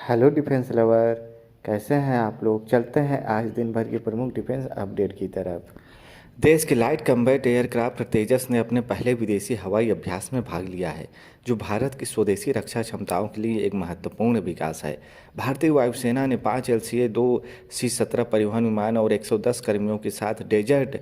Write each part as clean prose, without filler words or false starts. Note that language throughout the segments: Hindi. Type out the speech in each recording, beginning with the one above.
हेलो डिफेंस लवर, कैसे हैं आप लोग। चलते हैं आज दिन भर की प्रमुख डिफेंस अपडेट की तरफ। देश के लाइट कम्बैट एयरक्राफ्ट तेजस ने अपने पहले विदेशी हवाई अभ्यास में भाग लिया है, जो भारत की स्वदेशी रक्षा क्षमताओं के लिए एक महत्वपूर्ण विकास है। भारतीय वायुसेना ने 5 LCA 2 C-17 परिवहन विमान और 110 कर्मियों के साथ डेजर्ट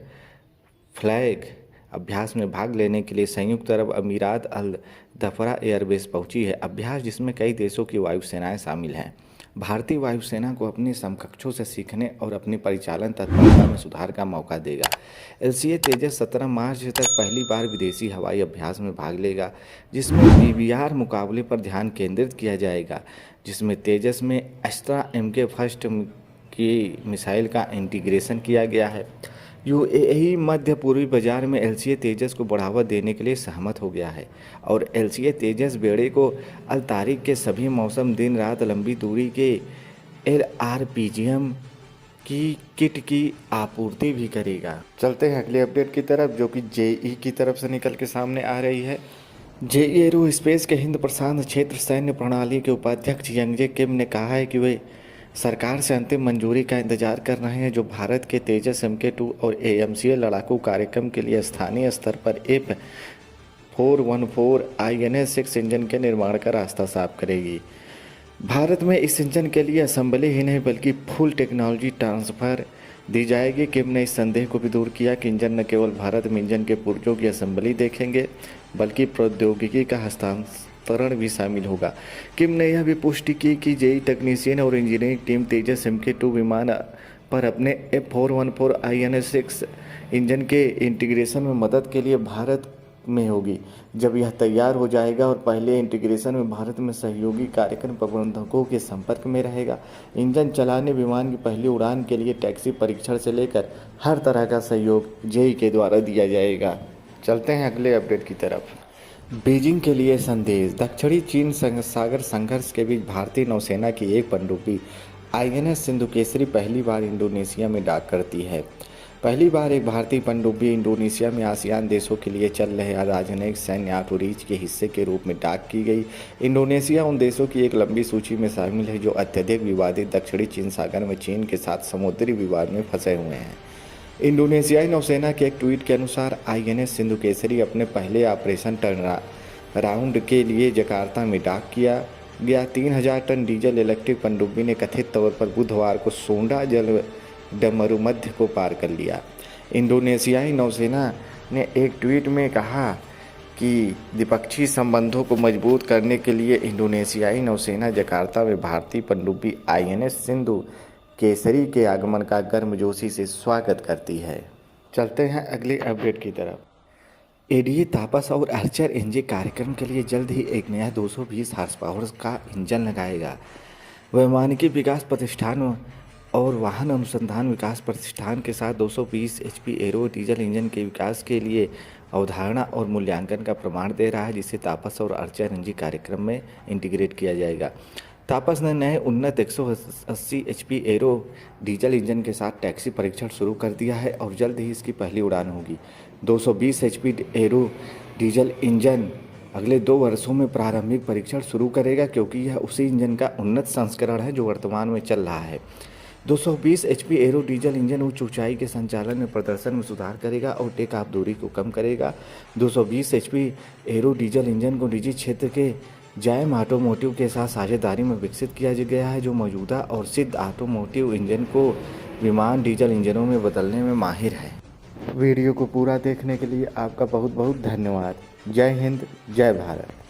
फ्लैग अभ्यास में भाग लेने के लिए संयुक्त अरब अमीरात अल दफरा एयरबेस पहुंची है। अभ्यास जिसमें कई देशों की वायुसेनाएं शामिल हैं, भारतीय वायुसेना को अपने समकक्षों से सीखने और अपनी परिचालन तत्परता में सुधार का मौका देगा। LCA तेजस 17 मार्च तक पहली बार विदेशी हवाई अभ्यास में भाग लेगा, जिसमें PBR मुकाबले पर ध्यान केंद्रित किया जाएगा, जिसमें तेजस में अस्त्रा MK फर्स्ट की मिसाइल का इंटीग्रेशन किया गया है। UAE मध्य पूर्वी बाजार में LCA तेजस को बढ़ावा देने के लिए सहमत हो गया है और LCA तेजस बेड़े को अल तारिक के सभी मौसम, दिन रात, लंबी दूरी के LRPGM की किट की आपूर्ति भी करेगा। चलते हैं अगले अपडेट की तरफ, जो कि JE की तरफ से निकल के सामने आ रही है। JE एरोस्पेस के हिंद प्रशांत क्षेत्र सैन्य प्रणाली के उपाध्यक्ष यंगजे किम ने कहा है कि वे सरकार से अंतिम मंजूरी का इंतजार कर रहे हैं, जो भारत के तेजस MK2 और AMCA लड़ाकू कार्यक्रम के लिए स्थानीय स्तर पर F414 INS-6 इंजन के निर्माण का रास्ता साफ करेगी। भारत में इस इंजन के लिए असेंबली ही नहीं बल्कि फुल टेक्नोलॉजी ट्रांसफ़र दी जाएगी। किम ने इस संदेह को भी दूर किया कि इंजन न केवल भारत में इंजन के पुर्जों की असेंबली देखेंगे, बल्कि प्रौद्योगिकी का हस्तांतरण भी शामिल होगा। किम ने यह भी पुष्टि की कि JE टेक्नीशियन और इंजीनियरिंग टीम तेजस MK2 विमान पर अपने F414 INS-6 इंजन के इंटीग्रेशन में मदद के लिए भारत में होगी। जब यह तैयार हो जाएगा और पहले इंटीग्रेशन में भारत में सहयोगी कार्यक्रम प्रबंधकों के संपर्क में रहेगा। इंजन चलाने विमान की पहली उड़ान के लिए टैक्सी परीक्षण से लेकर हर तरह का सहयोग JE के द्वारा दिया जाएगा। चलते हैं अगले अपडेट की तरफ। बीजिंग के लिए संदेश। दक्षिणी चीन सागर संघर्ष के बीच भारतीय नौसेना की एक पनडुब्बी INS सिंधु केसरी पहली बार इंडोनेशिया में डॉक करती है। पहली बार एक भारतीय पनडुब्बी इंडोनेशिया में आसियान देशों के लिए चल रहे राजनयिक सैन्य आउटरीच के हिस्से के रूप में डॉक की गई। इंडोनेशिया उन देशों की एक लंबी सूची में शामिल है जो अत्यधिक विवादित दक्षिणी चीन सागर में चीन के साथ समुद्री विवाद में फंसे हुए हैं। इंडोनेशियाई नौसेना के एक ट्वीट के अनुसार INS सिंधु केसरी अपने पहले ऑपरेशन टर्नराउंड के लिए जकार्ता में डॉक किया गया 3000 टन डीजल इलेक्ट्रिक पनडुब्बी ने कथित तौर पर बुधवार को सोंडा जल डमरुमध्य को पार कर लिया। इंडोनेशियाई नौसेना ने एक ट्वीट में कहा कि द्विपक्षीय संबंधों को मजबूत करने के लिए इंडोनेशियाई नौसेना जकार्ता में भारतीय पनडुब्बी INS सिंधु केसरी के आगमन का गर्मजोशी से स्वागत करती है। चलते हैं अगली अपडेट की तरफ। ADA तापस और आर्चर NG कार्यक्रम के लिए जल्द ही एक नया 220 हॉर्स पावर का इंजन लगाएगा। वैमानिकी विकास प्रतिष्ठान और वाहन अनुसंधान विकास प्रतिष्ठान के साथ 220 HP एरो डीजल इंजन के विकास के लिए अवधारणा और मूल्यांकन का प्रमाण दे रहा है, जिसे तापस और आर्चर NG कार्यक्रम में इंटीग्रेट किया जाएगा। तापस ने नए उन्नत 180 HP एरो डीजल इंजन के साथ टैक्सी परीक्षण शुरू कर दिया है और जल्द ही इसकी पहली उड़ान होगी। 220 HP एरो डीजल इंजन अगले 2 वर्षों में प्रारंभिक परीक्षण शुरू करेगा, क्योंकि यह उसी इंजन का उन्नत संस्करण है जो वर्तमान में चल रहा है। 220 HP एरो डीजल इंजन उच्च ऊंचाई के संचालन में प्रदर्शन में सुधार करेगा और टेक ऑफ दूरी को कम करेगा। 220 HP एरो डीजल इंजन को निजी क्षेत्र के जैम ऑटोमोटिव के साथ साझेदारी में विकसित किया गया है, जो मौजूदा और सिद्ध ऑटोमोटिव इंजन को विमान डीजल इंजनों में बदलने में माहिर है। वीडियो को पूरा देखने के लिए आपका बहुत बहुत धन्यवाद। जय हिंद, जय भारत।